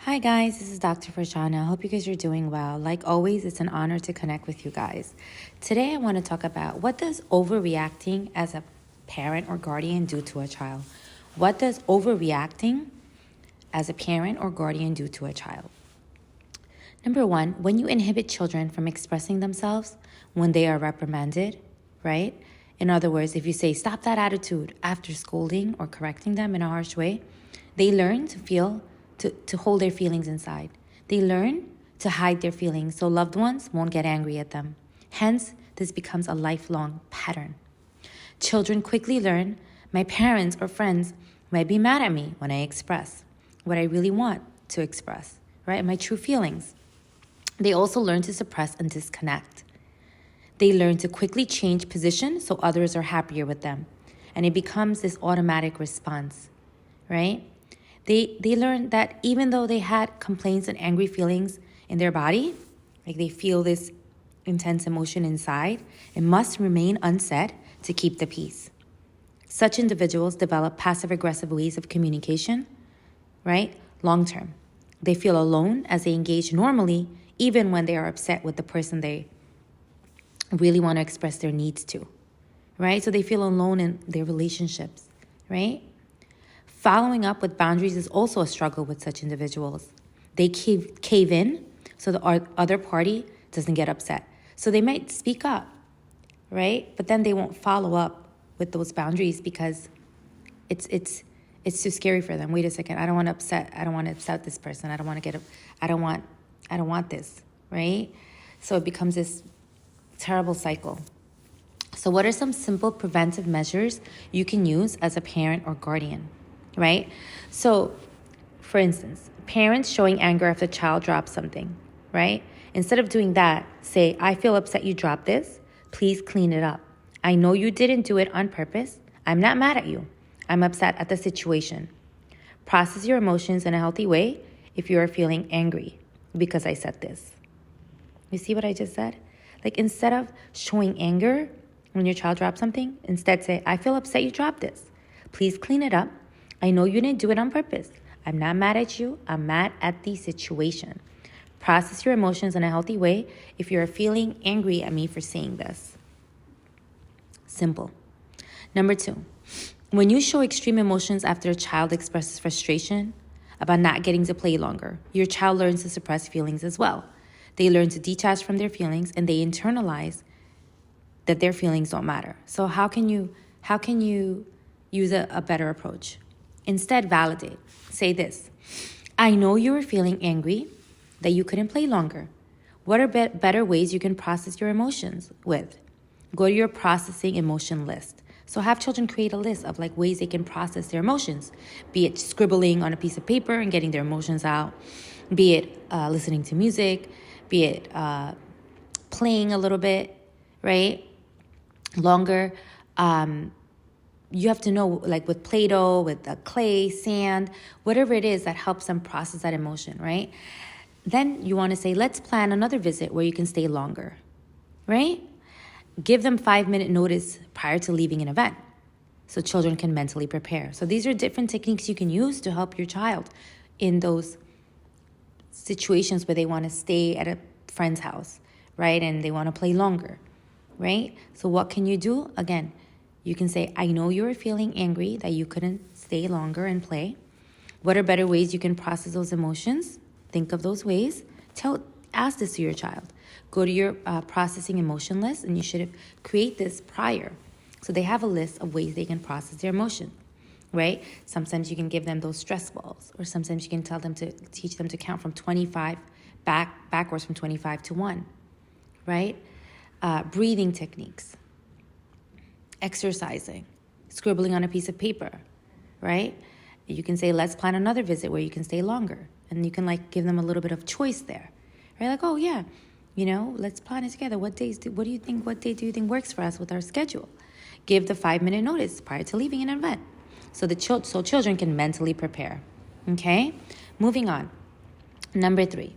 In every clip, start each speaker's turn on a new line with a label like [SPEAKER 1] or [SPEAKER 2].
[SPEAKER 1] Hi guys, this is Dr. Farshana. I hope you guys are doing well. Like always, it's an honor to connect with you guys. Today I want to talk about what does overreacting as a parent or guardian do to a child? What does overreacting as a parent or guardian do to a child? Number one, when you inhibit children from expressing themselves when they are reprimanded, right? In other words, if you say, stop that attitude after scolding or correcting them in a harsh way, they learn to hold their feelings inside. They learn to hide their feelings so loved ones won't get angry at them. Hence, this becomes a lifelong pattern. Children quickly learn my parents or friends might be mad at me when I express what I really want to express, right? My true feelings. They also learn to suppress and disconnect. They learn to quickly change position so others are happier with them. And it becomes this automatic response, right? They learn that even though they had complaints and angry feelings in their body, like they feel this intense emotion inside, it must remain unsaid to keep the peace. Such individuals develop passive-aggressive ways of communication, right? Long term. They feel alone as they engage normally, even when they are upset with the person they really want to express their needs to, right? So they feel alone in their relationships, right? Following up with boundaries is also a struggle with such individuals. They cave in so the other party doesn't get upset. So they might speak up, right? But then they won't follow up with those boundaries because it's too scary for them. Wait a second, I don't want to upset this person. I don't want this, right? So it becomes this terrible cycle. So what are some simple preventive measures you can use as a parent or guardian? Right? So, for instance, parents showing anger if the child drops something, right? Instead of doing that, say, I feel upset you dropped this. Please clean it up. I know you didn't do it on purpose. I'm not mad at you. I'm upset at the situation. Process your emotions in a healthy way if you are feeling angry because I said this. You see what I just said? Like instead of showing anger when your child drops something, instead say, I feel upset you dropped this. Please clean it up. I know you didn't do it on purpose. I'm not mad at you. I'm mad at the situation. Process your emotions in a healthy way if you're feeling angry at me for saying this. Simple. Number two, when you show extreme emotions after a child expresses frustration about not getting to play longer, your child learns to suppress feelings as well. They learn to detach from their feelings and they internalize that their feelings don't matter. So how can you use a better approach? Instead, validate. Say this. I know you were feeling angry that you couldn't play longer. What are better ways you can process your emotions with? Go to your processing emotion list. So have children create a list of like ways they can process their emotions, be it scribbling on a piece of paper and getting their emotions out, be it listening to music, be it playing a little bit, right? Longer. You have to know, like with Play-Doh, with clay, sand, whatever it is that helps them process that emotion, right? Then you want to say, let's plan another visit where you can stay longer, right? Give them 5-minute notice prior to leaving an event so children can mentally prepare. So these are different techniques you can use to help your child in those situations where they want to stay at a friend's house, right? And they want to play longer, right? So what can you do? Again, you can say, I know you were feeling angry that you couldn't stay longer and play. What are better ways you can process those emotions? Think of those ways. Ask this to your child. Go to your processing emotion list, and you should create this prior. So they have a list of ways they can process their emotion, right? Sometimes you can give them those stress balls, or sometimes you can teach them to count from 25 backwards from 25 to 1, right? Breathing techniques. Exercising, scribbling on a piece of paper, right? You can say, let's plan another visit where you can stay longer. And you can like give them a little bit of choice there, right? Like, oh yeah, let's plan it together. What day do you think works for us with our schedule? Give the 5-minute notice prior to leaving an event so children can mentally prepare, okay? Moving on. Number 3,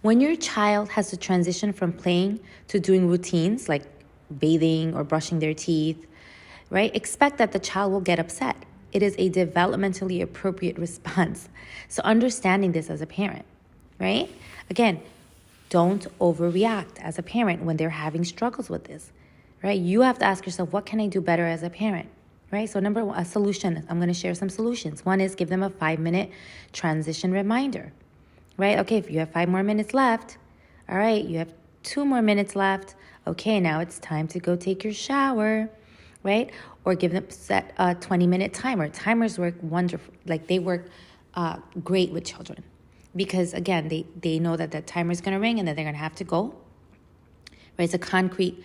[SPEAKER 1] when your child has to transition from playing to doing routines like bathing or brushing their teeth, right? Expect that the child will get upset It is a developmentally appropriate response. So understanding this as a parent, right? Again, don't overreact as a parent when they're having struggles with this, right? You have to ask yourself, what can I do better as a parent, right? So number one, a solution. I'm going to share some solutions. One is give them a 5-minute transition reminder, right? Okay, if you have 5 more minutes left, all right, you have 2 more minutes left. Okay, now it's time to go take your shower, right? Or give them set a 20-minute timer. Timers work wonderful. Like they work great with children because, again, they know that the timer is going to ring and that they're going to have to go, right? It's a concrete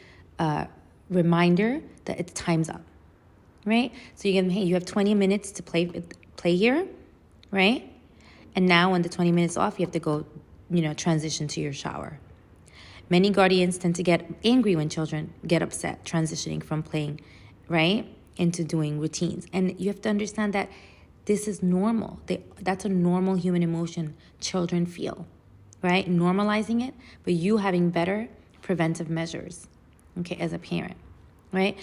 [SPEAKER 1] reminder that it's time's up, right? So you give them, hey, you have 20 minutes to play here, right? And now when the 20 minutes off, you have to go, transition to your shower. Many guardians tend to get angry when children get upset transitioning from playing, right, into doing routines. And you have to understand that this is normal. That's a normal human emotion children feel, right? Normalizing it, but you having better preventive measures, okay, as a parent, right?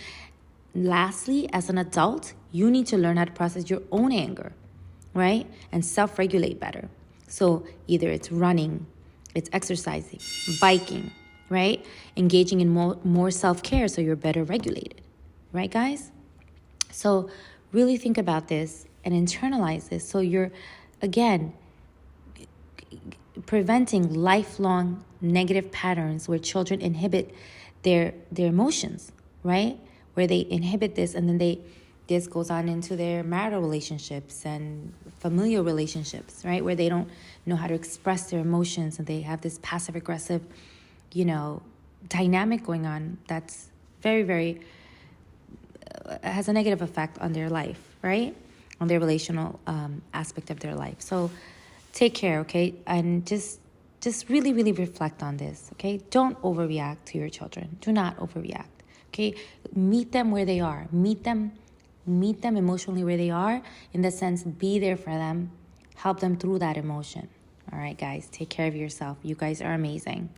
[SPEAKER 1] Lastly, as an adult, you need to learn how to process your own anger, right? And self-regulate better. So either it's running, it's exercising, biking, right? Engaging in more self-care so you're better regulated, right, guys? So really think about this and internalize this so you're, again, preventing lifelong negative patterns where children inhibit their emotions, right? Where they inhibit this and then this goes on into their marital relationships and familial relationships, right? Where they don't know how to express their emotions and they have this passive-aggressive, dynamic going on that's very, very, has a negative effect on their life, right? On their relational aspect of their life. So take care, okay? And just really, really reflect on this, okay? Don't overreact to your children. Do not overreact, okay? Meet them where they are. Meet them emotionally where they are. In the sense, be there for them. Help them through that emotion. All right, guys, take care of yourself. You guys are amazing.